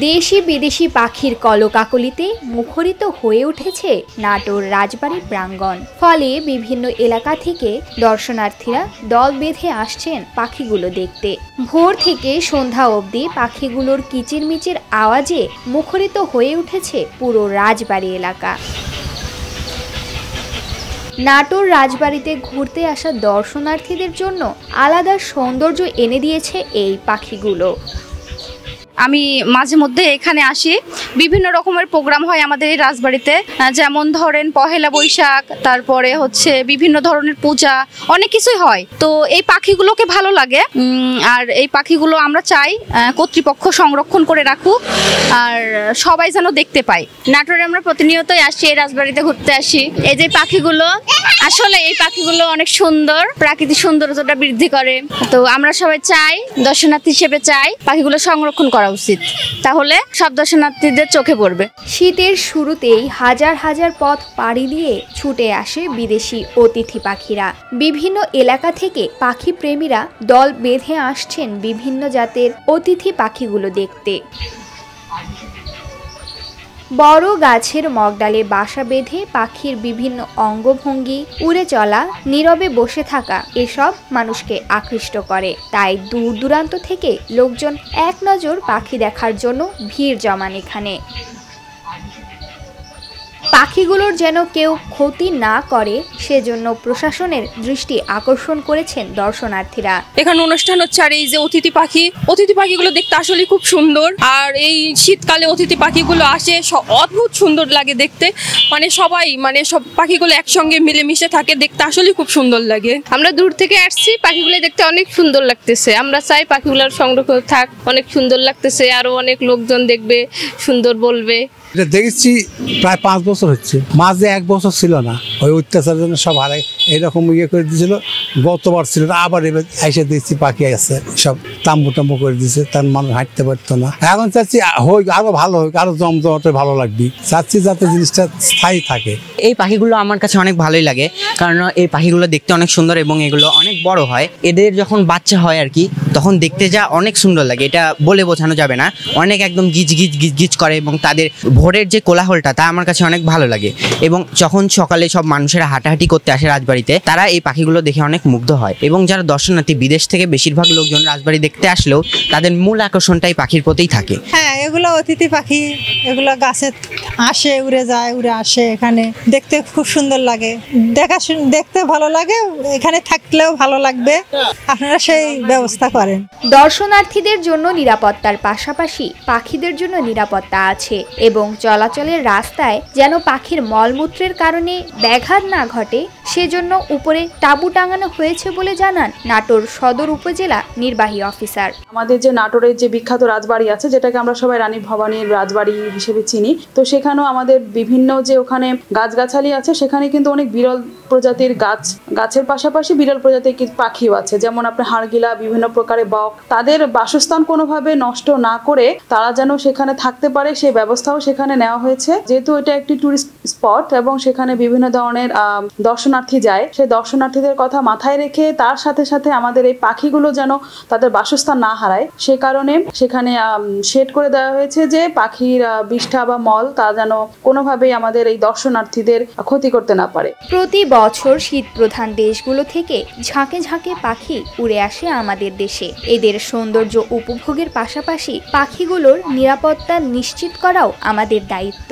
দেশি বিদেশি পাখির কলকাকলিতে মুখরিত হয়ে উঠেছে নাটোর রাজবাড়ী প্রাঙ্গণ। ফলে বিভিন্ন এলাকা থেকে দর্শনার্থীরা দল বেঁধে আসছেন পাখিগুলো দেখতে। ভোর থেকে সন্ধ্যা অবধি পাখিগুলোর কিচিরমিচির আওয়াজে মুখরিত হয়ে উঠেছে পুরো রাজবাড়ী এলাকা। নাটোর রাজবাড়িতে ঘুরতে আসা দর্শনার্থীদের জন্য আলাদা সৌন্দর্য এনে দিয়েছে এই পাখিগুলো। আমি মাঝে মধ্যে এখানে আসি, বিভিন্ন রকমের প্রোগ্রাম হয় আমাদের এই রাজবাড়িতে, যেমন ধরেন পহেলা বৈশাখ, তারপরে হচ্ছে বিভিন্ন ধরনের পূজা, অনেক কিছুই হয়। তো এই পাখিগুলোকে ভালো লাগে, আর এই পাখিগুলো আমরা চাই কর্তৃপক্ষ সংরক্ষণ করে রাখুক আর সবাই যেন দেখতে পায়। নাটোরে আমরা প্রতিনিয়তই আসি, এই রাজবাড়িতে ঘুরতে আসি। এই যে পাখিগুলো, আসলে এই পাখিগুলো অনেক সুন্দর, প্রাকৃতিক সৌন্দর্যটা বৃদ্ধি করে। তো আমরা সবাই চাই, দর্শনার্থী হিসেবে চাই পাখিগুলো সংরক্ষণ করা উচিত, তাহলে সব দর্শনার্থীদের চোখে পড়বে। শীতের শুরুতেই হাজার হাজার পথ পাড়ি দিয়ে ছুটে আসে বিদেশি অতিথি পাখিরা। বিভিন্ন এলাকা থেকে পাখি প্রেমীরা দল বেঁধে আসছেন বিভিন্ন জাতের অতিথি পাখিগুলো দেখতে। বড় গাছের মগডালে বাসা বেঁধে পাখির বিভিন্ন অঙ্গভঙ্গি, উড়ে চলা, নীরবে বসে থাকা, এসব মানুষকে আকৃষ্ট করে। তাই দূর দূরান্ত থেকে লোকজন এক নজর পাখি দেখার জন্য ভিড় জমান এখানে। পাখিগুলোর যেন কেউ ক্ষতি না করে সেজন্য প্রশাসনের দৃষ্টি আকর্ষণ করেছেন দর্শনার্থীরা। এখানে অনুষ্ঠান হচ্ছে, আর এই যে অতিথি পাখিগুলো দেখতে আসলে খুব সুন্দর। আর এই শীতকালে অতিথি পাখিগুলো আসে, অদ্ভুত সুন্দর লাগে দেখতে। সব পাখিগুলো একসঙ্গে মিলেমিশে থাকে, দেখতে আসলে খুব সুন্দর লাগে। আমরা দূর থেকে আসছি, পাখিগুলো দেখতে অনেক সুন্দর লাগতেছে। আমরা চাই পাখিগুলোর সংরক্ষণ থাক, অনেক সুন্দর লাগতেছে, আরো অনেক লোকজন দেখবে, সুন্দর বলবে। এটা দেখেছি প্রায় 5 বছর হচ্ছে, মাঝে 1 বছর ছিল না, ওই অত্যাচারের জন্য সব হারাই এইরকম করে দিয়েছিল। গতবার ছিল না, আবার এবার এসে দেখছি পাখি আছে, সব তাম্বু টাম্বু করে দিয়েছে, তার মানুষ হাঁটতে পারতো না। এখন চাচ্ছি হোক, আরো ভালো হোক, আরো জমজমাটে ভালো লাগবে, চাচ্ছি যাতে জিনিসটা স্থায়ী থাকে। এই পাখিগুলো আমার কাছে অনেক ভালোই লাগে, কারণ এই পাখিগুলো দেখতে অনেক সুন্দর এবং এগুলো অনেক বড় হয়। এদের যখন বাচ্চা হয় আর কি, তখন দেখতে যা অনেক সুন্দর লাগে, এটা বলে বোঝানো যাবে না। অনেক একদম গিজ গিজ গিজ গিজ করে এবং তাদের ভোরের যে কোলাহলটা, তা আমার কাছে অনেক ভালো লাগে। এবং যখন সকালে সব মানুষেরা হাঁটাহাঁটি করতে আসে রাজবাড়িতে, তারা এই পাখিগুলো দেখে অনেক মুগ্ধ হয়। এবং যারা দর্শনার্থী, বিদেশ থেকে বেশিরভাগ লোকজন রাজবাড়ি দেখতে আসলেও তাদের মূল আকর্ষণটাই পাখির প্রতিই থাকে। হ্যাঁ, এগুলো অতিথি পাখি, এগুলো গাছে আসে, উড়ে যায়, উড়ে আসে। এখানে দেখতে খুব সুন্দর লাগে, দেখতে ভালো লাগে, এখানে থাকলেও ভালো লাগবে। আপনারা সেই ব্যবস্থা করেন। দর্শনার্থীদের জন্য নিরাপত্তার পাশাপাশি পাখিদের জন্য নিরাপত্তা আছে এবং চলাচলের রাস্তায় যেন পাখির মলমূত্রের কারণে ব্যাঘাত না ঘটে সেজন্য উপরে তাঁবু টাঙানো হয়েছে বলে জানান নাটোর সদর উপজেলা নির্বাহী অফিসার। আমাদের যে নাটোরের যে বিখ্যাত রাজবাড়ি আছে, যেটাকে আমরা সবাই রানী ভবানীর রাজবাড়ি হিসেবে চিনি, তো সেখানেও আমাদের বিভিন্ন যে ওখানে গাছগাছালি আছে, সেখানে কিন্তু অনেক বিরল প্রজাতির গাছের পাশাপাশি বিরল প্রজাতির পাখিও আছে, যেমন আপনার হাড়গিলা, বিভিন্ন প্রকারের বক। তাদের বাসস্থান কোনোভাবে নষ্ট না করে তারা যেন সেখানে থাকতে পারে, সেই ব্যবস্থাও সেখানে নেওয়া হয়েছে। যেহেতু এটা একটি টুরিস্ট স্পট এবং সেখানে বিভিন্ন ধরনের দর্শনার্থী যায়, সেই দর্শনার্থীদের কথা মাথায় রেখে তার সাথে সাথে আমাদের এই পাখিগুলো যেন তাদের বাসস্থান না হারায়, সে কারণে সেখানে শেড করে দেওয়া হয়েছে যে পাখির বিষ্ঠা বা মল তা যেন কোনোভাবেই আমাদের এই দর্শনার্থীদের ক্ষতি করতে না পারে। প্রতি বছর শীত প্রধান দেশগুলো থেকে ঝাঁকে ঝাঁকে পাখি উড়ে আসে আমাদের দেশে। এদের সৌন্দর্য উপভোগের পাশাপাশি পাখিগুলোর নিরাপত্তা নিশ্চিত করাও আমাদের দায়িত্ব।